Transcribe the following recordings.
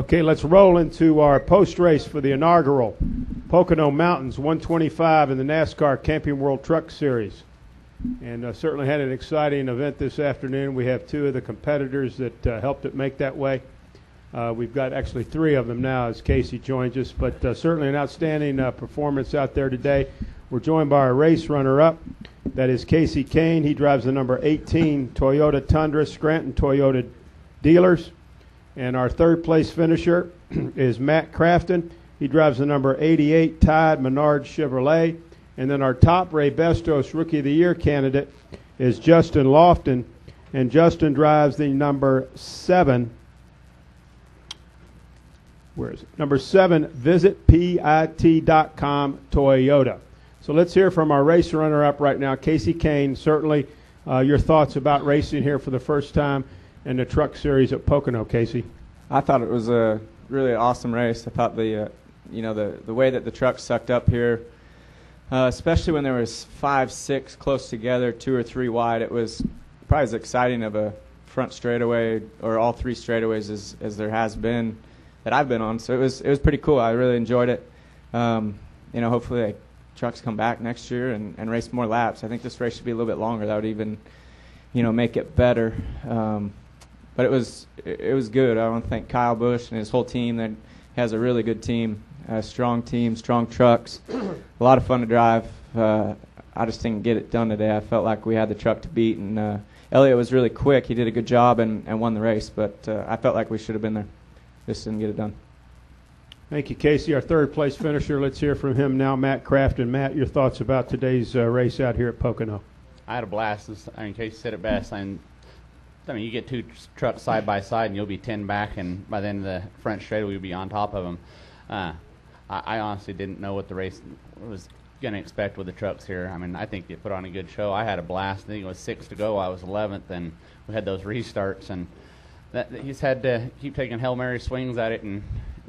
Okay, let's roll into our post-race for the inaugural Pocono Mountains 125 in the NASCAR Camping World Truck Series. And certainly had an exciting event this afternoon. We have two of the competitors that helped it make that way. We've got actually three of them now as Kasey joins us, but certainly an outstanding performance out there today. We're joined by our race runner-up. That is Kasey Kahne. He drives the number 18 Toyota Tundra, Scranton Toyota dealers. And our third-place finisher is Matt Crafton. He drives the number 88 Tide Menard Chevrolet. And then our top Ray Bestos Rookie of the Year candidate is Justin Lofton. And Justin drives the number 7. Where is it? Number 7, visitpit.com Toyota. So let's hear from our race runner-up right now, Kasey Kahne. Certainly your thoughts about racing here for the first time in the truck series at Pocono, Kasey. I thought it was a really awesome race. I thought the way that the truck sucked up here, especially when there was 5, 6 close together, 2 or 3 wide, it was probably as exciting of a front straightaway or all 3 straightaways as there has been that I've been on. So it was pretty cool. I really enjoyed it. Hopefully the trucks come back next year and race more laps. I think this race should be a little bit longer. That would even, make it better. But it was good. I want to thank Kyle Busch and his whole team. That has a really good team, strong trucks, a lot of fun to drive. I just didn't get it done today. I felt like we had the truck to beat, and Elliott was really quick. He did a good job and won the race, but I felt like we should have been there. Just didn't get it done. Thank you, Kasey. Our third-place finisher, let's hear from him now, Matt Crafton. Matt, your thoughts about today's race out here at Pocono? I had a blast. Kasey said it best. You get 2 trucks side by side, and you'll be 10 back, and by the end of the front straightaway, you'll be on top of them. I honestly didn't know what the race was going to expect with the trucks here. I think they put on a good show. I had a blast. I think it was 6 to go. I was 11th, and we had those restarts, and he's had to keep taking Hail Mary swings at it and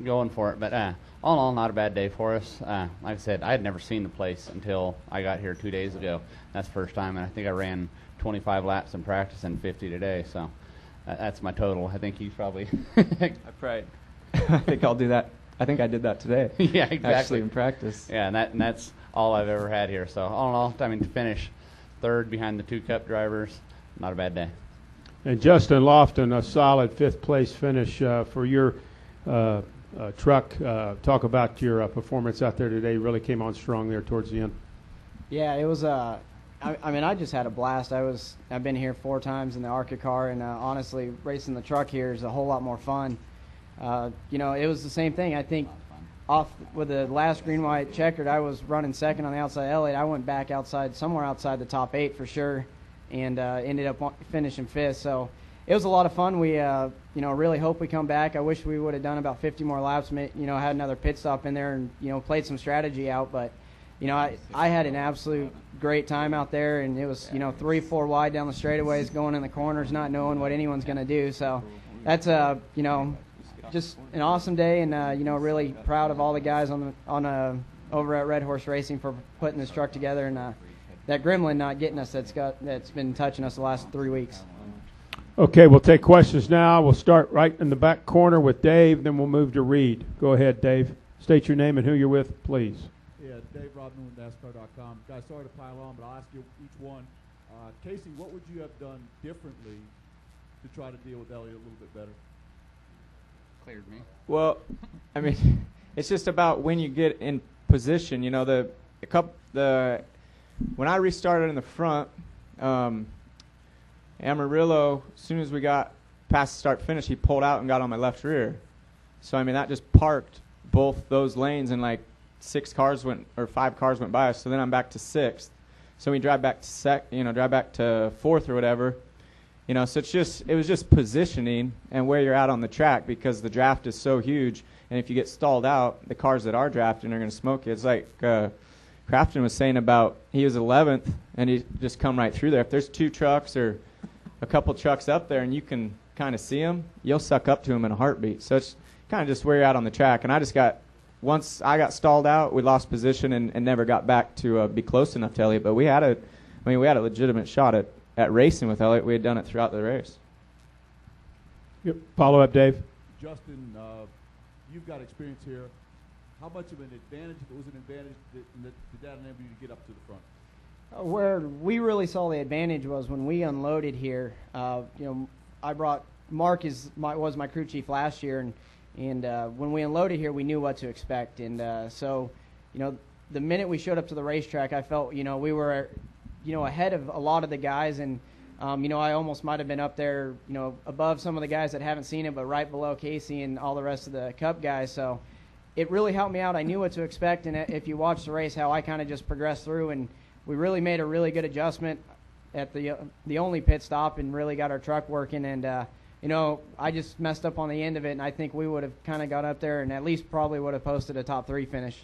going for it. But all in all, not a bad day for us. Like I said, I had never seen the place until I got here 2 days ago. That's the first time, and I think I ran 25 laps in practice and 50 today, so that's my total. I think he's probably I think I'll do that. I think I did that today. Yeah, exactly. Actually in practice. Yeah, and that's all I've ever had here. So all in all, to finish third behind the 2 Cup drivers, not a bad day. And Justin Lofton, a solid 5th-place finish for your truck. Talk about your performance out there today. You really came on strong there towards the end. Yeah, it was I just had a blast. I've been here 4 times in the ARCA car, and honestly, racing the truck here is a whole lot more fun. It was the same thing. I think off with the last green-white checkered, I was running second on the outside Elliott. I went back somewhere outside the top 8 for sure, and ended up finishing 5th. So it was a lot of fun. We, really hope we come back. I wish we would have done about 50 more laps, had another pit stop in there and, played some strategy out, but I had an absolute great time out there, and it was, 3, 4 wide down the straightaways, going in the corners, not knowing what anyone's going to do. So that's, just an awesome day, and, really proud of all the guys over at Red Horse Racing for putting this truck together, and that gremlin not getting us that's been touching us the last 3 weeks. Okay, we'll take questions now. We'll start right in the back corner with Dave, then we'll move to Reed. Go ahead, Dave. State your name and who you're with, please. Yeah, Dave Rodman with NASCAR.com. Guys, sorry to pile on, but I'll ask you each one. Kasey, what would you have done differently to try to deal with Elliott a little bit better? Cleared me. Well, it's just about when you get in position. When I restarted in the front, Amarillo, as soon as we got past the start-finish, he pulled out and got on my left rear. So, that just parked both those lanes, and 5 cars went by us. So then I'm back to 6th. So we drive back to drive back to 4th or whatever. So it was just positioning and where you're at on the track, because the draft is so huge, and if you get stalled out, the cars that are drafting are going to smoke you. It's like Crafton was saying about he was 11th and he just come right through there. If there's 2 trucks or a couple trucks up there and you can kind of see them, you'll suck up to them in a heartbeat. So it's kind of just where you're at on the track. And once I got stalled out, we lost position and never got back to be close enough to Elliott. But we had a legitimate shot at racing with Elliott. We had done it throughout the race. Yep. Follow up, Dave. Justin, you've got experience here. How much of an advantage, if it was an advantage, did that enable you to get up to the front? Where we really saw the advantage was when we unloaded here. I brought Mark was my crew chief last year, and when we unloaded here, we knew what to expect. And so, the minute we showed up to the racetrack, I felt we were ahead of a lot of the guys, and I almost might have been up there, above some of the guys that haven't seen it, but right below Kasey and all the rest of the Cup guys. So it really helped me out. I knew what to expect, and if you watch the race, how I kind of just progressed through, and we really made a really good adjustment at the only pit stop and really got our truck working. And I just messed up on the end of it, and I think we would have kind of got up there and at least probably would have posted a top 3 finish.